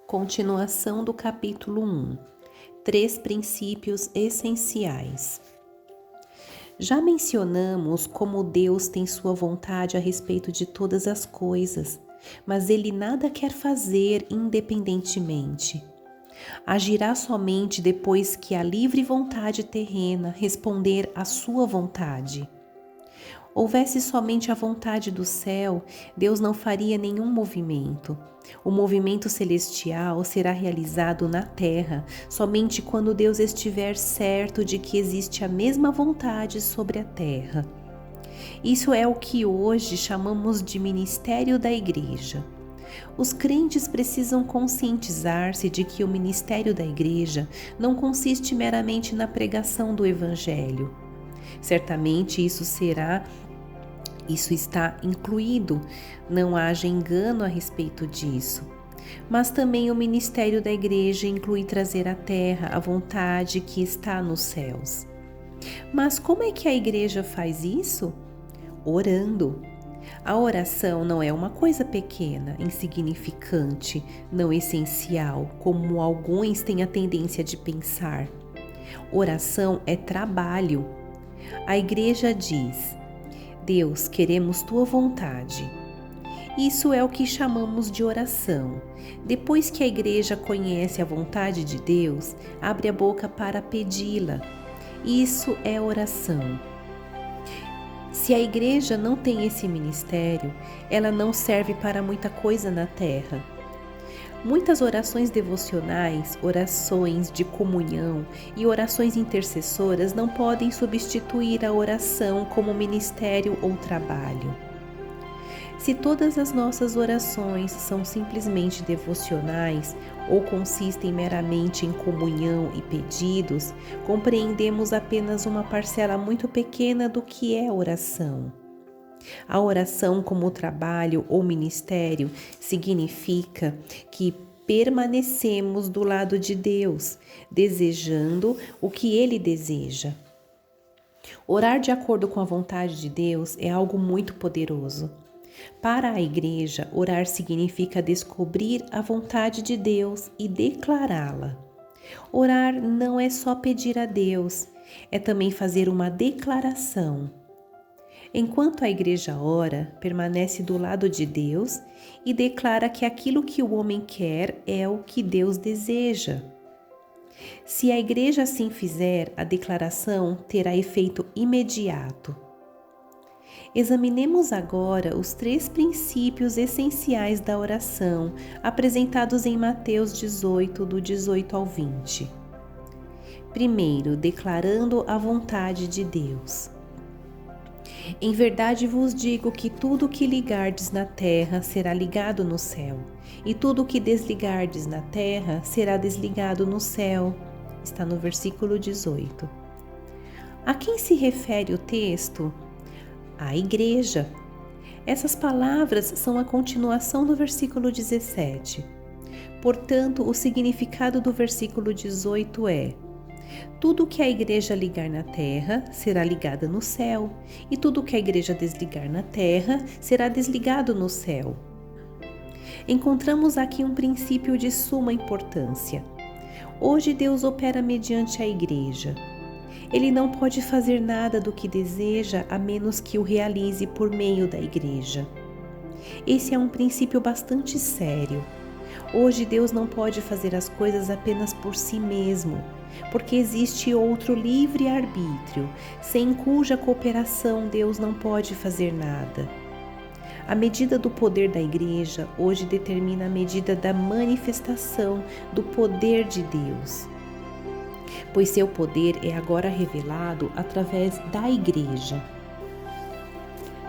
Continuação do capítulo 1. 3 princípios essenciais. Já mencionamos como Deus tem sua vontade a respeito de todas as coisas, mas Ele nada quer fazer independentemente. Agirá somente depois que a livre vontade terrena responder à sua vontade. Houvesse somente a vontade do céu, Deus não faria nenhum movimento. O movimento celestial será realizado na terra somente quando Deus estiver certo de que existe a mesma vontade sobre a terra. Isso é o que hoje chamamos de ministério da igreja. Os crentes precisam conscientizar-se de que o ministério da igreja não consiste meramente na pregação do evangelho. Certamente isso está incluído, não haja engano a respeito disso. Mas também o ministério da igreja inclui trazer à terra a vontade que está nos céus. Mas como é que a igreja faz isso? Orando. A oração não é uma coisa pequena, insignificante, não essencial, como alguns têm a tendência de pensar. Oração é trabalho. A igreja diz: Deus, queremos tua vontade. Isso é o que chamamos de oração. Depois que a igreja conhece a vontade de Deus, abre a boca para pedi-la. Isso é oração. Se a igreja não tem esse ministério, ela não serve para muita coisa na terra. Muitas orações devocionais, orações de comunhão e orações intercessoras não podem substituir a oração como ministério ou trabalho. Se todas as nossas orações são simplesmente devocionais ou consistem meramente em comunhão e pedidos, compreendemos apenas uma parcela muito pequena do que é oração. A oração como trabalho ou ministério significa que permanecemos do lado de Deus, desejando o que Ele deseja. Orar de acordo com a vontade de Deus é algo muito poderoso. Para a igreja, orar significa descobrir a vontade de Deus e declará-la. Orar não é só pedir a Deus, é também fazer uma declaração. Enquanto a igreja ora, permanece do lado de Deus e declara que aquilo que o homem quer é o que Deus deseja. Se a igreja assim fizer, a declaração terá efeito imediato. Examinemos agora os 3 princípios essenciais da oração apresentados em Mateus 18, do 18 ao 20. Primeiro, declarando a vontade de Deus. Em verdade vos digo que tudo o que ligardes na terra será ligado no céu, e tudo o que desligardes na terra será desligado no céu. Está no versículo 18. A quem se refere o texto? À igreja. Essas palavras são a continuação do versículo 17. Portanto, o significado do versículo 18 é: tudo que a igreja ligar na terra será ligado no céu, e tudo que a igreja desligar na terra será desligado no céu. Encontramos aqui um princípio de suma importância. Hoje Deus opera mediante a igreja. Ele não pode fazer nada do que deseja a menos que o realize por meio da igreja. Esse é um princípio bastante sério. Hoje Deus não pode fazer as coisas apenas por si mesmo, porque existe outro livre-arbítrio, sem cuja cooperação Deus não pode fazer nada. A medida do poder da igreja hoje determina a medida da manifestação do poder de Deus, pois seu poder é agora revelado através da igreja.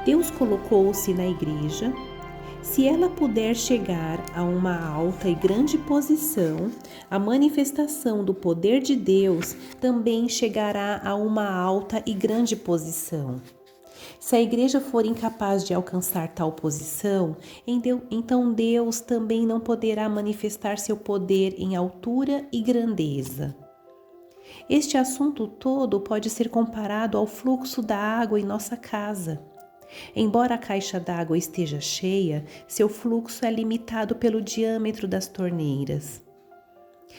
Deus colocou-se na igreja. Se ela puder chegar a uma alta e grande posição, a manifestação do poder de Deus também chegará a uma alta e grande posição. Se a igreja for incapaz de alcançar tal posição, então Deus também não poderá manifestar seu poder em altura e grandeza. Este assunto todo pode ser comparado ao fluxo da água em nossa casa. Embora a caixa d'água esteja cheia, seu fluxo é limitado pelo diâmetro das torneiras.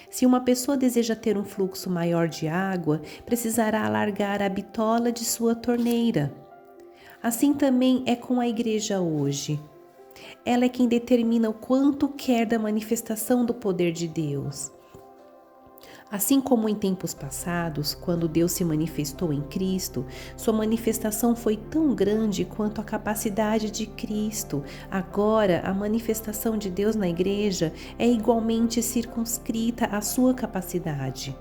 Se uma pessoa deseja ter um fluxo maior de água, precisará alargar a bitola de sua torneira. Assim também é com a igreja hoje. Ela é quem determina o quanto quer da manifestação do poder de Deus. Assim como em tempos passados, quando Deus se manifestou em Cristo, sua manifestação foi tão grande quanto a capacidade de Cristo. Agora, a manifestação de Deus na igreja é igualmente circunscrita à sua capacidade.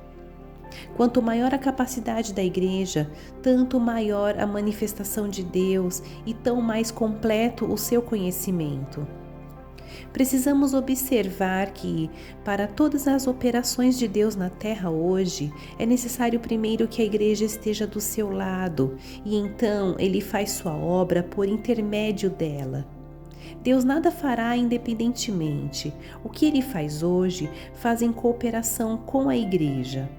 Quanto maior a capacidade da igreja, tanto maior a manifestação de Deus e tão mais completo o seu conhecimento. Precisamos observar que, para todas as operações de Deus na terra hoje, é necessário primeiro que a igreja esteja do seu lado e então ele faz sua obra por intermédio dela. Deus nada fará independentemente. O que ele faz hoje faz em cooperação com a igreja.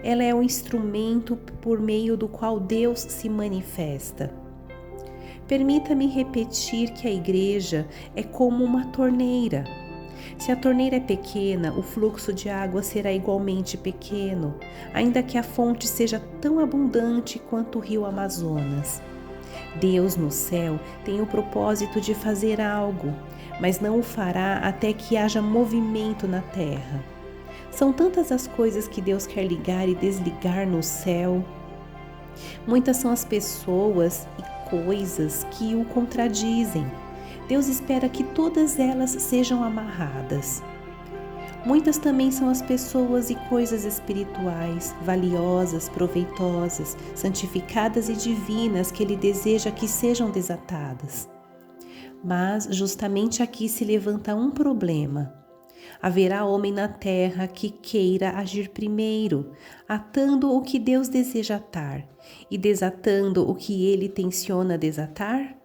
Ela é o instrumento por meio do qual Deus se manifesta. Permita-me repetir que a igreja é como uma torneira. Se a torneira é pequena, o fluxo de água será igualmente pequeno, ainda que a fonte seja tão abundante quanto o rio Amazonas. Deus no céu tem o propósito de fazer algo, mas não o fará até que haja movimento na terra. São tantas as coisas que Deus quer ligar e desligar no céu. Muitas são as pessoas e coisas que o contradizem. Deus espera que todas elas sejam amarradas. Muitas também são as pessoas e coisas espirituais, valiosas, proveitosas, santificadas e divinas que Ele deseja que sejam desatadas. Mas justamente aqui se levanta um problema. Haverá homem na terra que queira agir primeiro, atando o que Deus deseja atar e desatando o que ele tenciona desatar?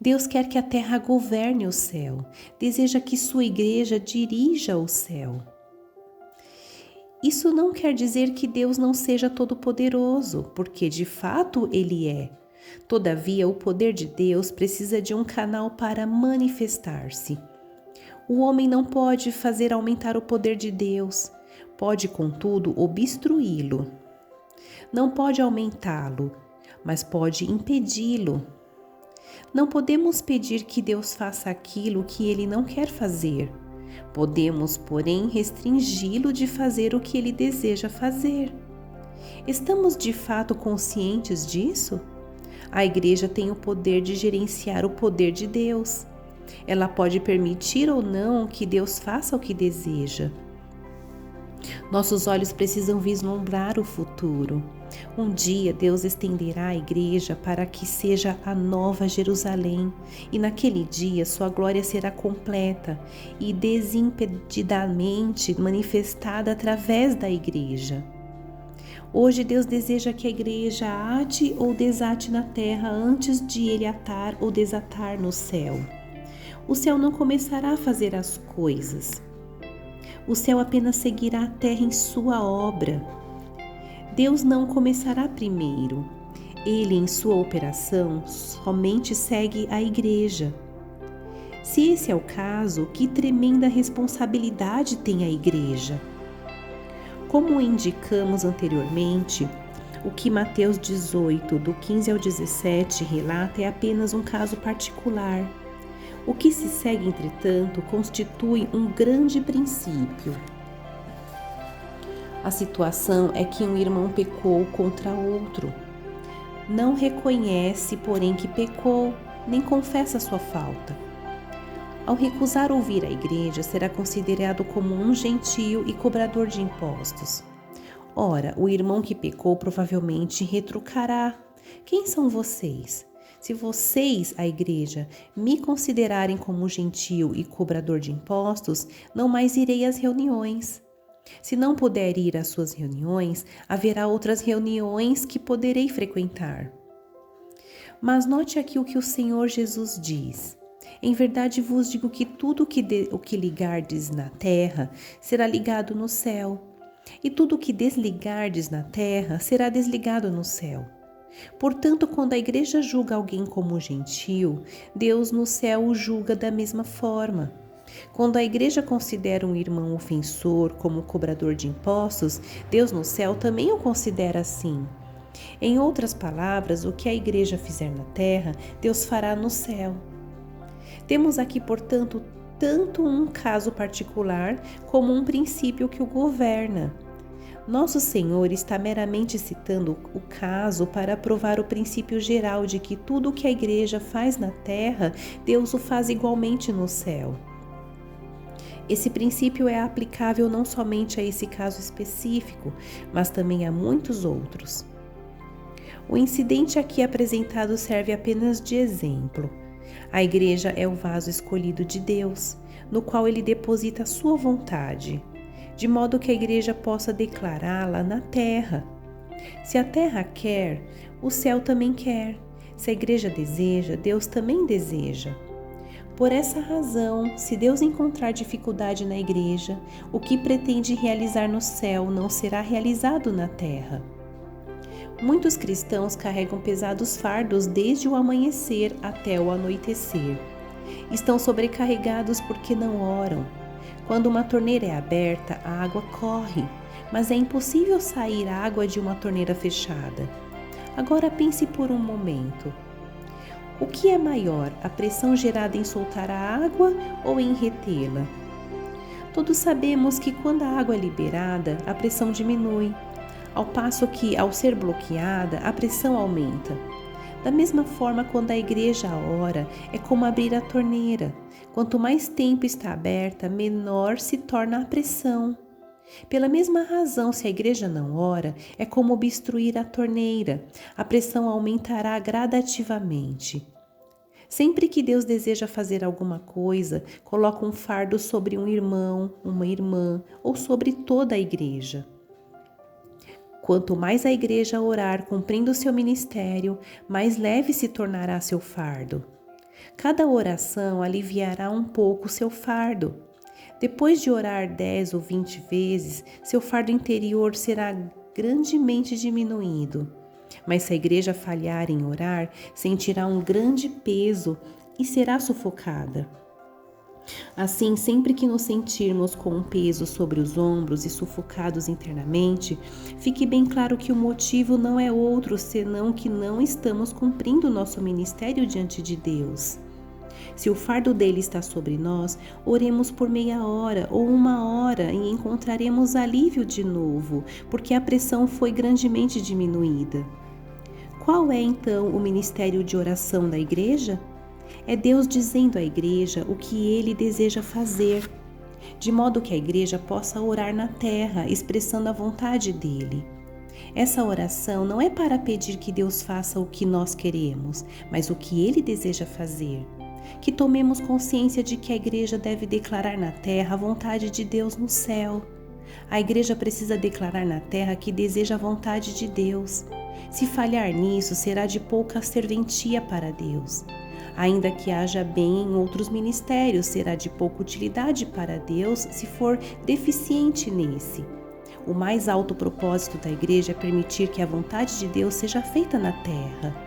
Deus quer que a terra governe o céu, deseja que sua igreja dirija o céu. Isso não quer dizer que Deus não seja todo-poderoso, porque de fato ele é. Todavia, o poder de Deus precisa de um canal para manifestar-se. O homem não pode fazer aumentar o poder de Deus, pode, contudo, obstruí-lo. Não pode aumentá-lo, mas pode impedi-lo. Não podemos pedir que Deus faça aquilo que Ele não quer fazer. Podemos, porém, restringi-lo de fazer o que Ele deseja fazer. Estamos de fato conscientes disso? A igreja tem o poder de gerenciar o poder de Deus. Ela pode permitir ou não que Deus faça o que deseja. Nossos olhos precisam vislumbrar o futuro. Um dia Deus estenderá a igreja para que seja a nova Jerusalém, e naquele dia sua glória será completa e desimpedidamente manifestada através da igreja. Hoje Deus deseja que a igreja ate ou desate na terra antes de Ele atar ou desatar no céu. O céu não começará a fazer as coisas. O céu apenas seguirá a terra em sua obra. Deus não começará primeiro. Ele, em sua operação, somente segue a igreja. Se esse é o caso, que tremenda responsabilidade tem a igreja. Como indicamos anteriormente, o que Mateus 18, do 15 ao 17, relata é apenas um caso particular. O que se segue, entretanto, constitui um grande princípio. A situação é que um irmão pecou contra outro. Não reconhece, porém, que pecou, nem confessa sua falta. Ao recusar ouvir a igreja, será considerado como um gentio e cobrador de impostos. Ora, o irmão que pecou provavelmente retrucará: quem são vocês? Se vocês, a igreja, me considerarem como gentio e cobrador de impostos, não mais irei às reuniões. Se não puder ir às suas reuniões, haverá outras reuniões que poderei frequentar. Mas note aqui o que o Senhor Jesus diz. Em verdade vos digo que tudo o que ligardes na terra será ligado no céu, e tudo o que desligardes na terra será desligado no céu. Portanto, quando a igreja julga alguém como gentil, Deus no céu o julga da mesma forma. Quando a igreja considera um irmão ofensor como cobrador de impostos, Deus no céu também o considera assim. Em outras palavras, o que a igreja fizer na terra, Deus fará no céu. Temos aqui, portanto, tanto um caso particular como um princípio que o governa. Nosso Senhor está meramente citando o caso para provar o princípio geral de que tudo o que a igreja faz na terra, Deus o faz igualmente no céu. Esse princípio é aplicável não somente a esse caso específico, mas também a muitos outros. O incidente aqui apresentado serve apenas de exemplo. A igreja é o vaso escolhido de Deus, no qual ele deposita a sua vontade, de modo que a igreja possa declará-la na terra. Se a terra quer, o céu também quer. Se a igreja deseja, Deus também deseja. Por essa razão, se Deus encontrar dificuldade na igreja, o que pretende realizar no céu não será realizado na terra. Muitos cristãos carregam pesados fardos desde o amanhecer até o anoitecer. Estão sobrecarregados porque não oram. Quando uma torneira é aberta, a água corre, mas é impossível sair água de uma torneira fechada. Agora pense por um momento. O que é maior, a pressão gerada em soltar a água ou em retê-la? Todos sabemos que quando a água é liberada, a pressão diminui, ao passo que, ao ser bloqueada, a pressão aumenta. Da mesma forma, quando a igreja ora, é como abrir a torneira. Quanto mais tempo está aberta, menor se torna a pressão. Pela mesma razão, se a igreja não ora, é como obstruir a torneira. A pressão aumentará gradativamente. Sempre que Deus deseja fazer alguma coisa, coloca um fardo sobre um irmão, uma irmã ou sobre toda a igreja. Quanto mais a igreja orar cumprindo seu ministério, mais leve se tornará seu fardo. Cada oração aliviará um pouco seu fardo. Depois de orar 10 ou 20 vezes, seu fardo interior será grandemente diminuído. Mas se a igreja falhar em orar, sentirá um grande peso e será sufocada. Assim, sempre que nos sentirmos com um peso sobre os ombros e sufocados internamente, fique bem claro que o motivo não é outro senão que não estamos cumprindo nosso ministério diante de Deus. Se o fardo dele está sobre nós, oremos por meia hora ou uma hora e encontraremos alívio de novo, porque a pressão foi grandemente diminuída. Qual é então o ministério de oração da igreja? É Deus dizendo à igreja o que ele deseja fazer, de modo que a igreja possa orar na terra, expressando a vontade dele. Essa oração não é para pedir que Deus faça o que nós queremos, mas o que ele deseja fazer. Que tomemos consciência de que a igreja deve declarar na terra a vontade de Deus no céu. A igreja precisa declarar na terra que deseja a vontade de Deus. Se falhar nisso, será de pouca serventia para Deus. Ainda que haja bem em outros ministérios, será de pouca utilidade para Deus se for deficiente nesse. O mais alto propósito da igreja é permitir que a vontade de Deus seja feita na terra.